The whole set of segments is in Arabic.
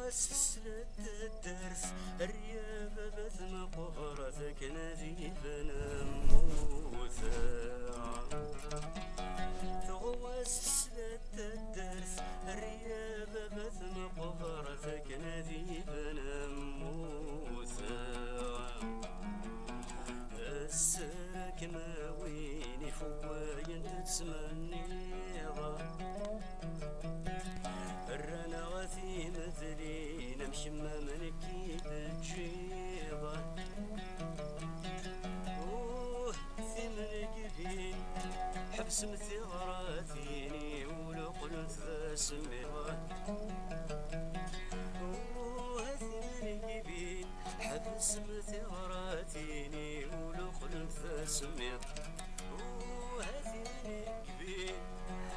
واسلت الدرس الرياضة بثم قهرتك نزيف نموثا واسلت الدرس الرياضة بثم قهرتك نزيف نموثا السرك ما ويني فواين تتسمني الرنا غثي مثلي نمشي من كيد تجيضه اوه ثمن قبيل حبس مثغراتيني ولو قلت ذا سميضه اوه ثمن قبيل حبس مثغراتيني ولو قلت ذا سميضه اوه ثمن قبيل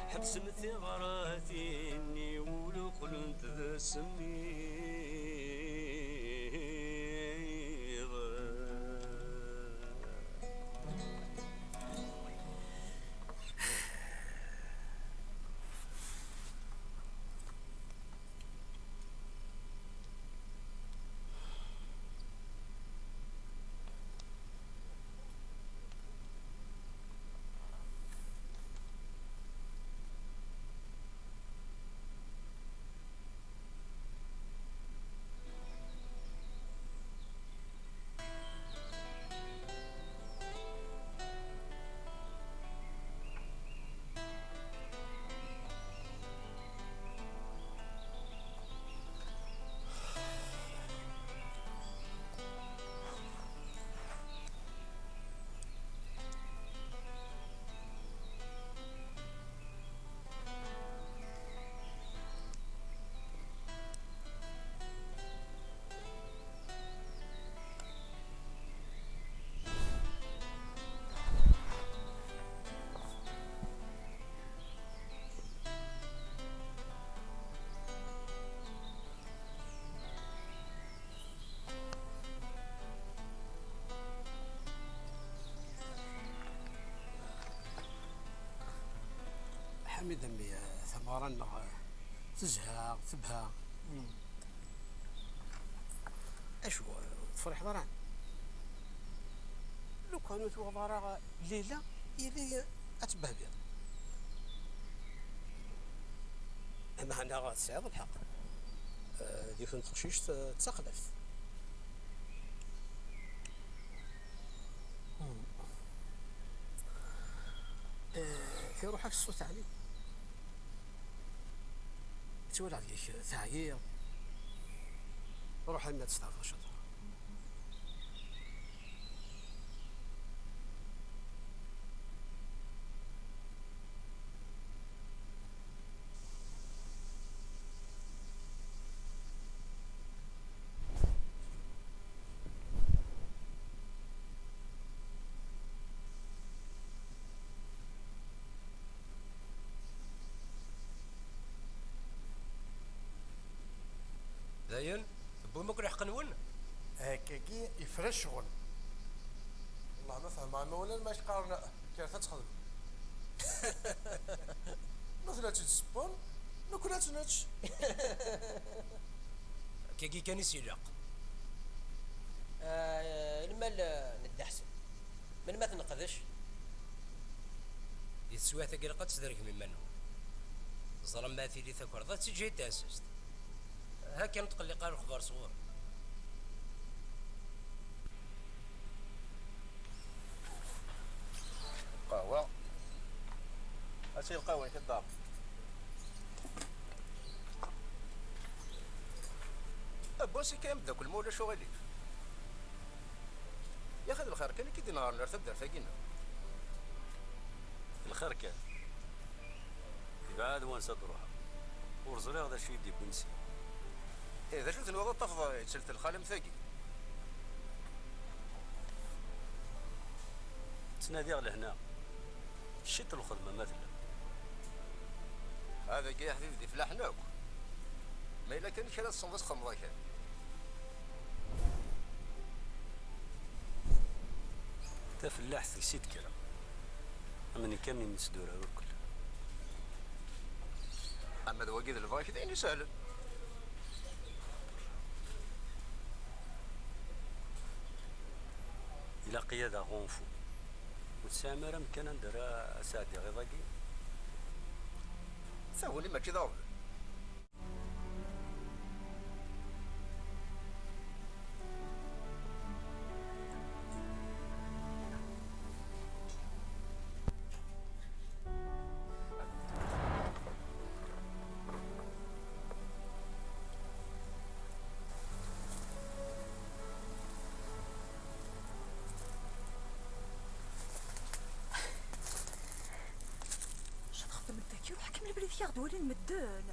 حبس مثغراتيني ولو قلت ذا سميض حميد أمي ثمارنا تزهى ثبها أشو تفرح ضران لو كانوا توضارا ليلة إلي أتبه بها أما أنا غاد سعيد الحق دي كنت خشيش تسخلفت في روحك الصوت علي تولى عليك تعيير روح لما تستعرض شطر زين بومك راح قنون هكاكي يفرش شغل والله ما فهم مع مولا ما قارنا كيف تخدم مثلا تسبون ناكل تنتش كاكي كان يسيلق المال ندحسن من ما تنقذش يتسوى ثقيل قد تدرك من منه ظلم ما في لي ثكر تجي تاسست ها كان تقلي قال الخبار صغور قهوة أسير القهوة في الدار بوسي كام بدا كل مولا شغلي ياخذ الخير كان كي نهار نرتب دار فاقينا الخير كان يبعد وين صدروها ورزلي هذا الشيء يدي بنسي إذا شفت الوضع تفضى تسلت الخالم ثاقي تنادي لهنا شت الخدمة مثلا هذا كي يا حبيبي فلاحناك ما إلا كان كرا الصندوق خمضة كان تفلاح ثيسيت كرا أمني كامل نسدورها وكل أما ذا وقيد الفايك ديني سهل إلى قيادة غونفو وتسامر مكان ندير ساعدي غير ضاقي ثاولي ماشي ضرب. يروح كمل البريد ياخذوا لي المدان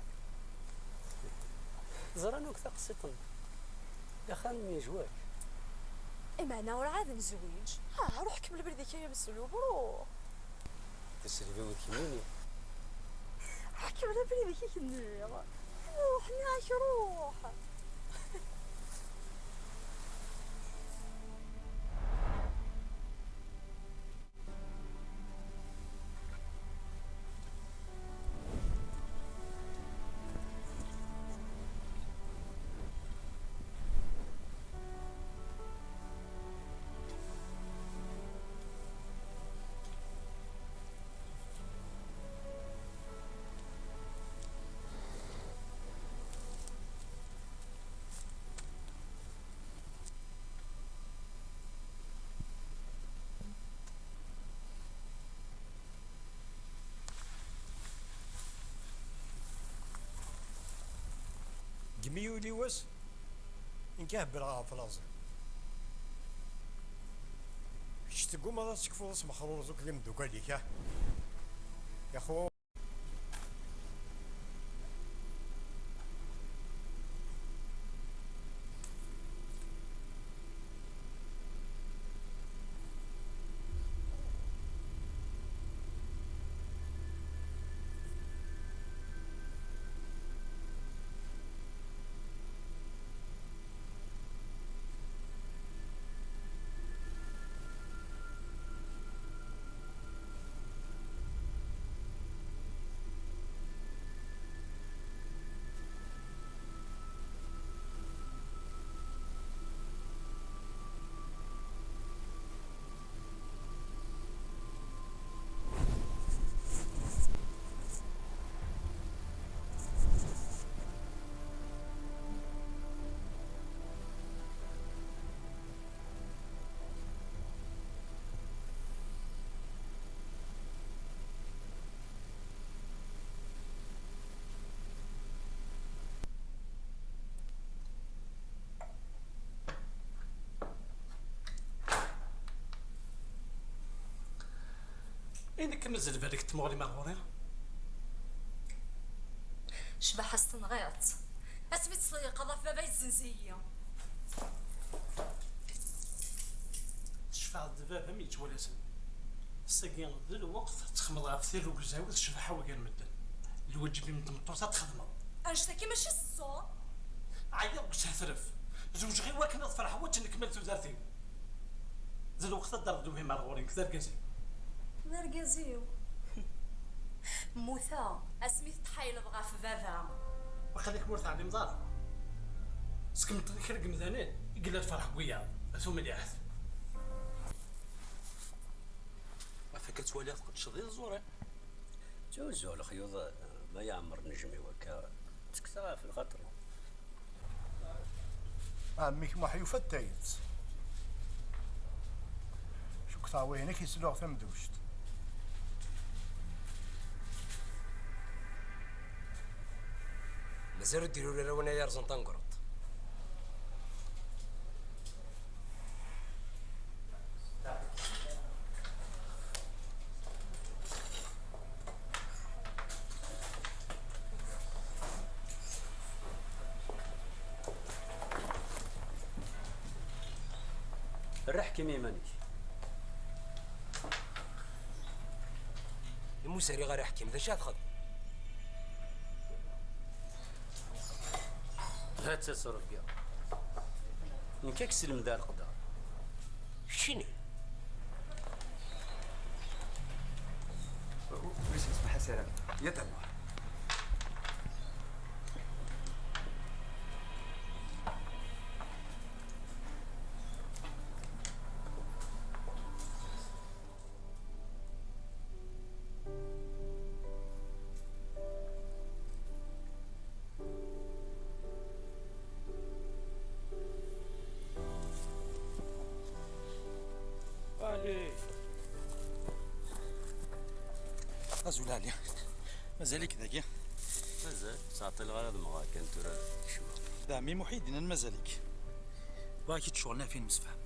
زرانوك تقسيطن دخل من جواك. اما انا وراه عاد نزويج. روح كمل البريد يا مسلوب روح تسلفي وكميني روح كمل البريد كي كندير. روح ناك روح. جميولي وس إنكاه برا فلازم شتقو ما تكفو اسم خروزك لمدو قالك يا خو إنك مازال بالك تمغلي مغوري شبح استنغيط اسمي تصيق ضاف بابا الزنزيه تشفع الدبابة ميت ولا سن الساقين ذي الوقت تخمض غاف ثير وكزاوي تشفح وكان مدن الواجب من المطوطة تخدمه انشتكي ماشي الصوت عيا وكتهثرف زوج غير واكن الفرح هو تنكمل تزارتي ذي الوقت الدرب دوهي مغورين كذا كازي نرقزيو موثا اسمي تحايل بغا في بابا وخليك مورث عندي مزار سكمت لي كرق مذانين يقول الفرح وياه ثم اللي عهد فكرت توالي تقد شظي الزوري جوزو الخيوط ما يعمر نجمي وكا تكتغى في الخطر. عميك محيوفة تايت شو كتاوي هناك يسلوغ ثمدوشت مازالو ديروا لي وانا يا رزن تنقرط. الرح كيما يمانك المساري غير يحكي ماذا شاد خد هات تصرف بها نكاك سلم ذا القدر شنو بس اصبح سلام يا تما غزول عليا مازالك ذاك مازال تعطي الغرض مغا كان ترى شو دامي محيدين أنا مازالك باكي تشغلنا فين مسفهم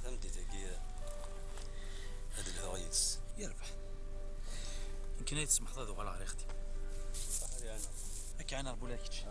فهمتي تاكي هاد الهوايس يربح يمكن يتسمح ضد وغلا غير اختي صح لي انا هكا انا ربولاكيتش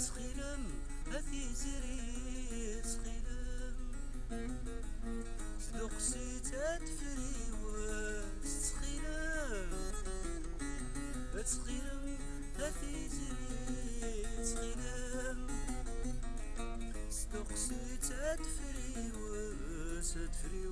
تسخيلم هذي زري تسخيلم صدقسي تدفري وتسخيلم تسخيلم هذي زري تسخيلم صدقسي تدفري وتدفري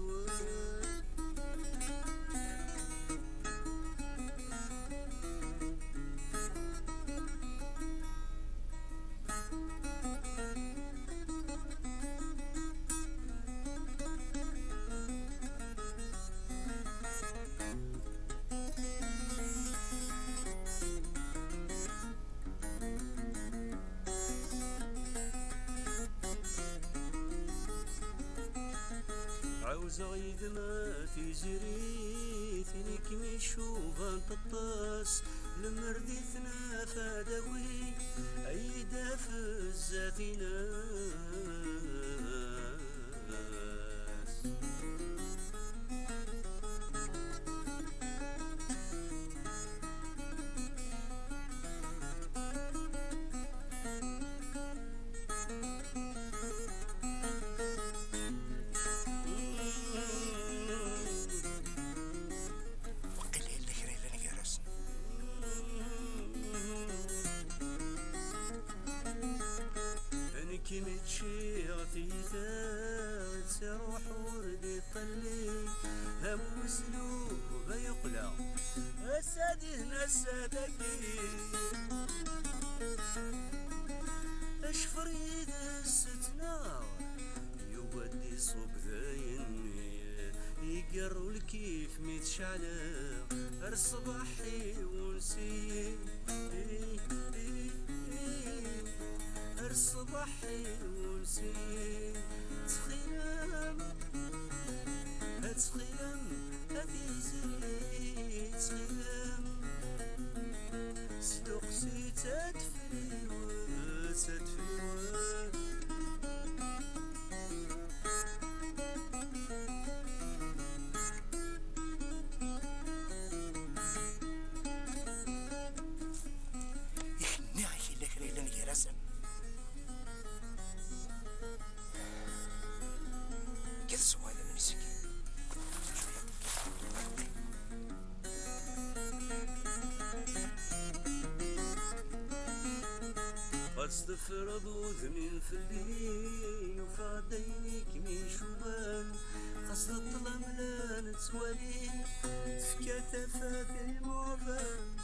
عاوزة ما في جري فينك مشوفة تطاس لمرديتنا فداوي عيدا في الزاتي ناس كيمتشي غثيثا تروح وردي طلي هم مسلوب يقلع أساده نسادكي أشفر يدستنا يودي صوب ذايني يقروا الكيف متشعلة الصباحي ونسي الصباحي ونسي تخيم تخيم هذي زري تخيم صدقسي تدفري وتدفري تفرض وذمين في الليل وفادينك ميشوبان قصد الظلام لا نتوالي تفكا فات المعبان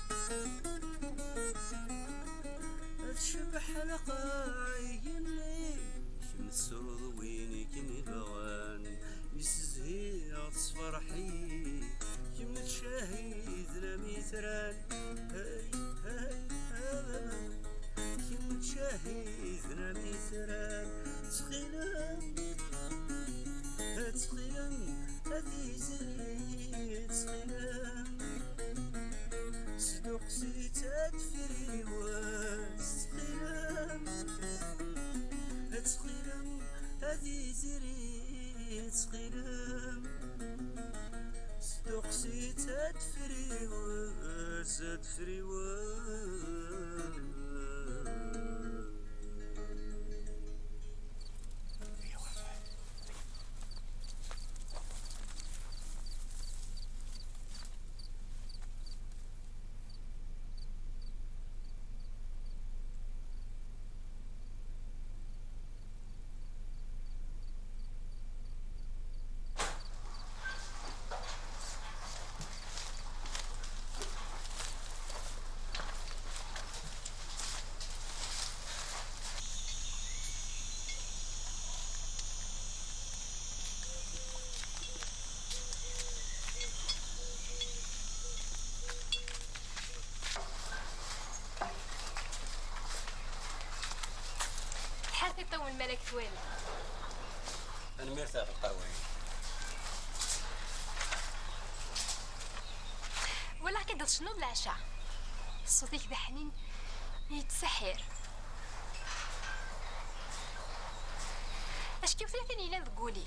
تشبح القاعين لي شمس سرد وينك مبوان يسزهي تصفرحي كم تشاهد لميثران هاي هاي هاي كم تشاهد أنا مثران تخيلم تخيلم هذي زري تخيلم صدق سيتات فري واستخيلم تخيلم هذي زري تخيلم صدق سيتات فري وزاد فري حالتي طول الملك ثوالي. أنا مرتاح القروي. ولا كدر شنو بالعشاء؟ صوتي كذا حنين يتسحر. اش كيف ثلاثين إلا تقولي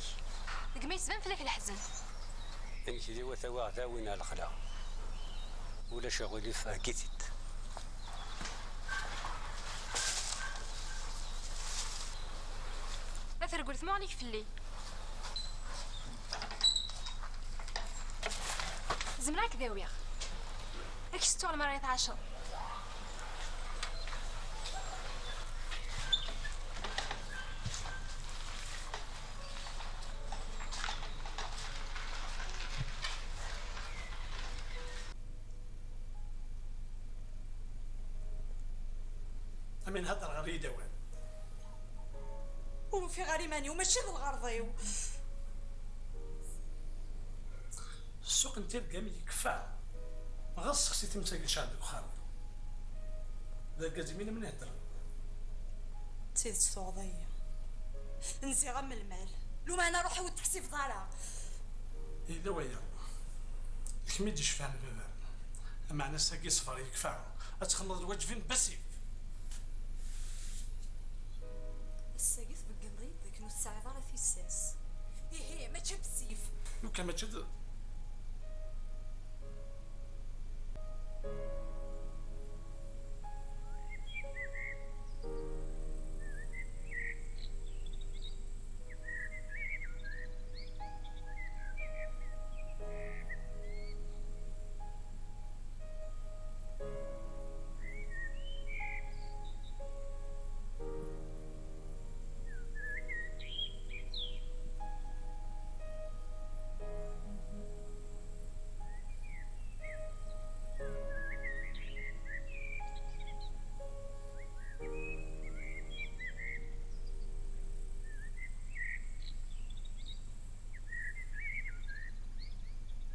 ديك ما يتبان فيك الحزن. أنت ذي وثواغ وين الخلا ولا شغلي فاكيتت. لا ترقل ثمو عليك في الليل. زمراك ذاوية هاك شتو على مرة 12. من هذا غير يدوان وفي غريماني وماشي بالغرضيو. السوق نتاع كامل يكفى غير سقسي تمساك شعب الخام ذا كازمين من هدر سيدي السعودية نسي غم المال لو ما انا روحي والتاكسي في دارها. إذا ويا كمي تجي شفاعنا بابا معنى ساقي صفر يكفى أتخلص الوجفين بسيف الساقيث بالقنضي ذاك نو الساعة ضارة في الساس. هي ما تشب السيف لو كان ما تشد